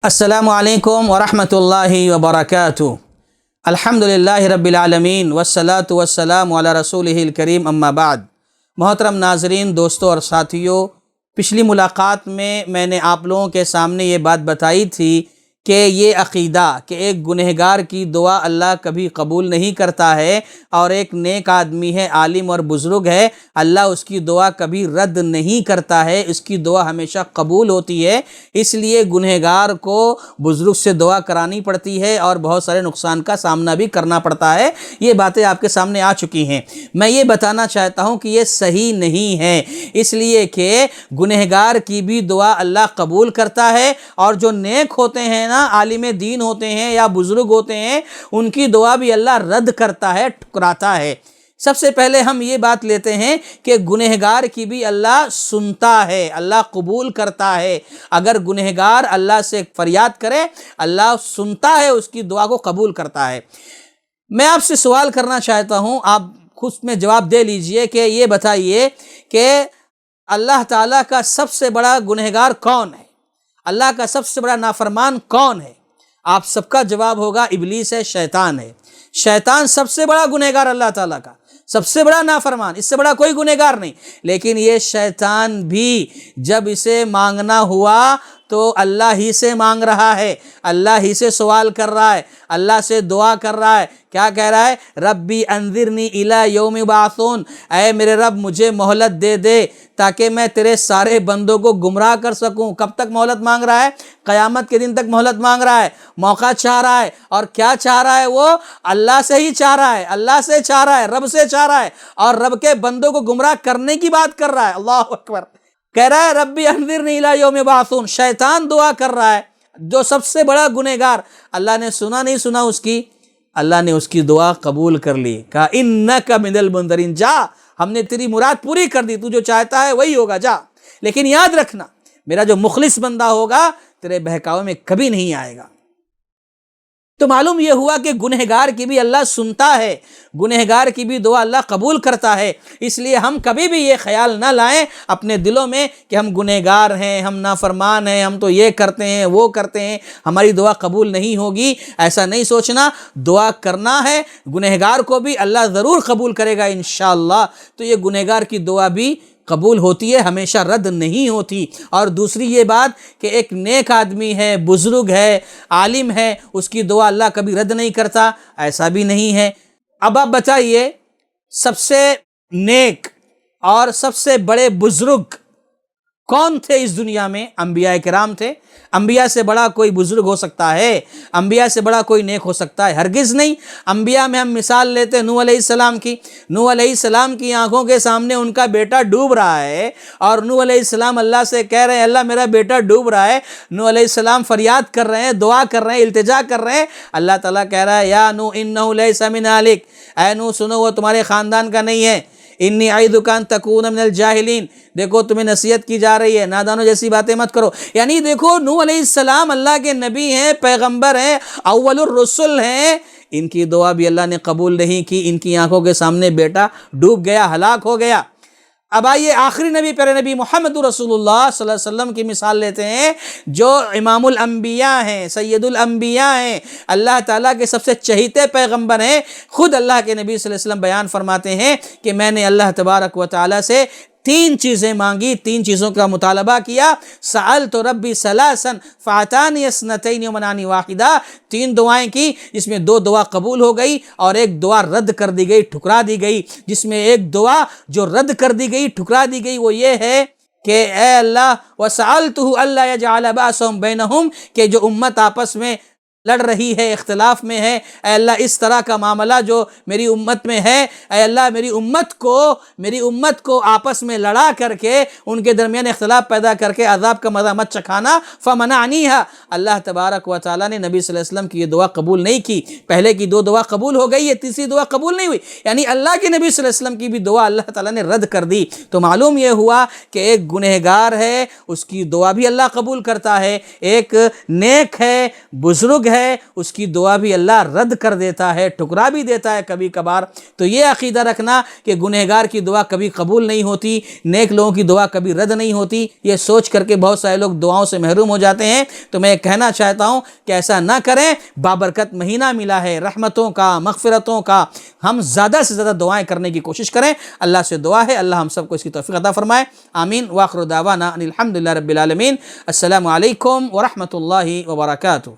السلام علیکم ورحمۃ اللہ وبرکاتہ۔ الحمدللہ رب العالمین والصلاة والسلام علی رسولہ الکریم، اما بعد۔ محترم ناظرین، دوستوں اور ساتھیوں، پچھلی ملاقات میں نے آپ لوگوں کے سامنے یہ بات بتائی تھی کہ یہ عقیدہ کہ ایک گنہگار کی دعا اللہ کبھی قبول نہیں کرتا ہے، اور ایک نیک آدمی ہے، عالم اور بزرگ ہے، اللہ اس کی دعا کبھی رد نہیں کرتا ہے، اس کی دعا ہمیشہ قبول ہوتی ہے۔ اس لیے گنہگار کو بزرگ سے دعا کرانی پڑتی ہے اور بہت سارے نقصان کا سامنا بھی کرنا پڑتا ہے۔ یہ باتیں آپ کے سامنے آ چکی ہیں۔ میں یہ بتانا چاہتا ہوں کہ یہ صحیح نہیں ہے، اس لیے کہ گنہگار کی بھی دعا اللہ قبول کرتا ہے، اور جو نیک ہوتے ہیں نا، عالم دین ہوتے ہیں یا بزرگ ہوتے ہیں، ان کی دعا بھی اللہ رد کرتا ہے، ٹھکراتا ہے۔ سب سے پہلے ہم یہ بات لیتے ہیں کہ گنہگار کی بھی اللہ سنتا ہے، اللہ قبول کرتا ہے۔ اگر گنہگار اللہ سے فریاد کرے، اللہ سنتا ہے، اس کی دعا کو قبول کرتا ہے۔ میں آپ سے سوال کرنا چاہتا ہوں، آپ خود میں جواب دے لیجئے کہ یہ بتائیے کہ اللہ تعالیٰ کا سب سے بڑا گنہگار کون ہے؟ اللہ کا سب سے بڑا نافرمان کون ہے؟ آپ سب کا جواب ہوگا ابلیس ہے، شیطان ہے۔ شیطان سب سے بڑا گنہگار اللہ تعالیٰ کا، سب سے بڑا نافرمان، اس سے بڑا کوئی گنہگار نہیں۔ لیکن یہ شیطان بھی جب اسے مانگنا ہوا تو اللہ ہی سے مانگ رہا ہے، اللہ ہی سے سوال کر رہا ہے، اللہ سے دعا کر رہا ہے۔ کیا کہہ رہا ہے؟ ربی انذرنی الی یوم یبعثون، اے میرے رب مجھے مہلت دے دے تاکہ میں تیرے سارے بندوں کو گمراہ کر سکوں۔ کب تک مہلت مانگ رہا ہے؟ قیامت کے دن تک مہلت مانگ رہا ہے، موقع چاہ رہا ہے۔ اور کیا چاہ رہا ہے؟ وہ اللہ سے ہی چاہ رہا ہے، اللہ سے چاہ رہا ہے، رب سے چاہ رہا ہے، اور رب کے بندوں کو گمراہ کرنے کی بات کر رہا ہے۔ اللہ اکبر! کہہ رہا ہے ربی انذرنی الی یوم یبعثون۔ شیطان دعا کر رہا ہے، جو سب سے بڑا گنہگار۔ اللہ نے سنا نہیں سنا اس کی؟ اللہ نے اس کی دعا قبول کر لی، کہا انک من المنذرین، جا ہم نے تیری مراد پوری کر دی، تو جو چاہتا ہے وہی ہوگا، جا۔ لیکن یاد رکھنا، میرا جو مخلص بندہ ہوگا تیرے بہکاوے میں کبھی نہیں آئے گا۔ تو معلوم یہ ہوا کہ گنہگار کی بھی اللہ سنتا ہے، گنہگار کی بھی دعا اللہ قبول کرتا ہے۔ اس لیے ہم کبھی بھی یہ خیال نہ لائیں اپنے دلوں میں کہ ہم گنہگار ہیں، ہم نافرمان ہیں، ہم تو یہ کرتے ہیں وہ کرتے ہیں، ہماری دعا قبول نہیں ہوگی۔ ایسا نہیں سوچنا، دعا کرنا ہے، گنہگار کو بھی اللہ ضرور قبول کرے گا انشاءاللہ۔ تو یہ گنہگار کی دعا بھی قبول ہوتی ہے، ہمیشہ رد نہیں ہوتی۔ اور دوسری یہ بات کہ ایک نیک آدمی ہے، بزرگ ہے، عالم ہے، اس کی دعا اللہ کبھی رد نہیں کرتا، ایسا بھی نہیں ہے۔ اب آپ بتائیے، سب سے نیک اور سب سے بڑے بزرگ کون تھے اس دنیا میں؟ انبیاء کرام تھے۔ انبیاء سے بڑا کوئی بزرگ ہو سکتا ہے؟ انبیاء سے بڑا کوئی نیک ہو سکتا ہے؟ ہرگز نہیں۔ انبیاء میں ہم مثال لیتے ہیں نوح علیہ السلام کی۔ نوح علیہ السلام کی آنکھوں کے سامنے ان کا بیٹا ڈوب رہا ہے، اور نوح علیہ السلام اللہ سے کہہ رہے ہیں اللہ میرا بیٹا ڈوب رہا ہے۔ نوح علیہ السلام فریاد کر رہے ہیں، دعا کر رہے ہیں، التجا کر رہے ہیں۔ اللہ تعالیٰ کہہ رہا ہے یا نوح انہ لیس من اہلک، اے نوح سنو وہ تمہارے خاندان کا نہیں ہے۔ انی اعیذک ان تکون من الجاہلین، دیکھو تمہیں نصیحت کی جا رہی ہے، نادانوں جیسی باتیں مت کرو۔ یعنی دیکھو نوح علیہ السلام اللہ کے نبی ہیں، پیغمبر ہیں، اول الرسل ہیں، ان کی دعا بھی اللہ نے قبول نہیں کی، ان کی آنکھوں کے سامنے بیٹا ڈوب گیا، ہلاک ہو گیا۔ اب آئیے آخری نبی، پیارے نبی محمد رسول اللہ صلی اللہ علیہ وسلم کی مثال لیتے ہیں، جو امام الانبیاء ہیں، سید الانبیاء ہیں، اللہ تعالیٰ کے سب سے چہیتے پیغمبر ہیں۔ خود اللہ کے نبی صلی اللہ علیہ وسلم بیان فرماتے ہیں کہ میں نے اللہ تبارک و تعالیٰ سے تین چیزیں مانگی، تین چیزوں کا مطالبہ کیا۔ سألت ربی ثلاثا فاعطانی اثنتین ومنعني واحدہ، تین دعائیں کی جس میں دو دعا قبول ہو گئی اور ایک دعا رد کر دی گئی، ٹھکرا دی گئی۔ جس میں ایک دعا جو رد کر دی گئی، ٹھکرا دی گئی، وہ یہ ہے کہ اے اللہ وسألته الا يجعل بأسهم بینہم، کہ جو امت آپس میں لڑ رہی ہے، اختلاف میں ہے، اے اللہ اس طرح کا معاملہ جو میری امت میں ہے، اے اللہ میری امت کو آپس میں لڑا کر کے ان کے درمیان اختلاف پیدا کر کے عذاب کا مزہ مت چکھانا۔ فمنعنیہا، اللہ تبارک و تعالیٰ نے نبی صلی اللہ علیہ وسلم کی یہ دعا قبول نہیں کی۔ پہلے کی دو دعا قبول ہو گئی، یہ تیسری دعا قبول نہیں ہوئی، یعنی اللہ کے نبی صلی اللہ علیہ وسلم کی بھی دعا اللہ تعالیٰ نے رد کر دی۔ تو معلوم یہ ہوا کہ ایک گنہگار ہے، اس کی دعا بھی اللہ قبول کرتا ہے، ایک نیک ہے، بزرگ ہے، ہے اس کی دعا بھی اللہ رد کر دیتا ہے، ٹھکرا بھی دیتا ہے کبھی کبھار۔ تو یہ عقیدہ رکھنا کہ گنہگار کی دعا کبھی قبول نہیں ہوتی، نیک لوگوں کی دعا کبھی رد نہیں ہوتی، یہ سوچ کر کے بہت سارے لوگ دعاؤں سے محروم ہو جاتے ہیں۔ تو میں کہنا چاہتا ہوں کہ ایسا نہ کریں، بابرکت مہینہ ملا ہے رحمتوں کا، مغفرتوں کا، ہم زیادہ سے زیادہ دعائیں کرنے کی کوشش کریں۔ اللہ سے دعا ہے اللہ ہم سب کو اس کی توفیق عطا فرمائے، آمین۔ وآخر دعوانا ان الحمدللہ رب العالمین۔ السلام علیکم ورحمۃ اللہ وبرکاتہ۔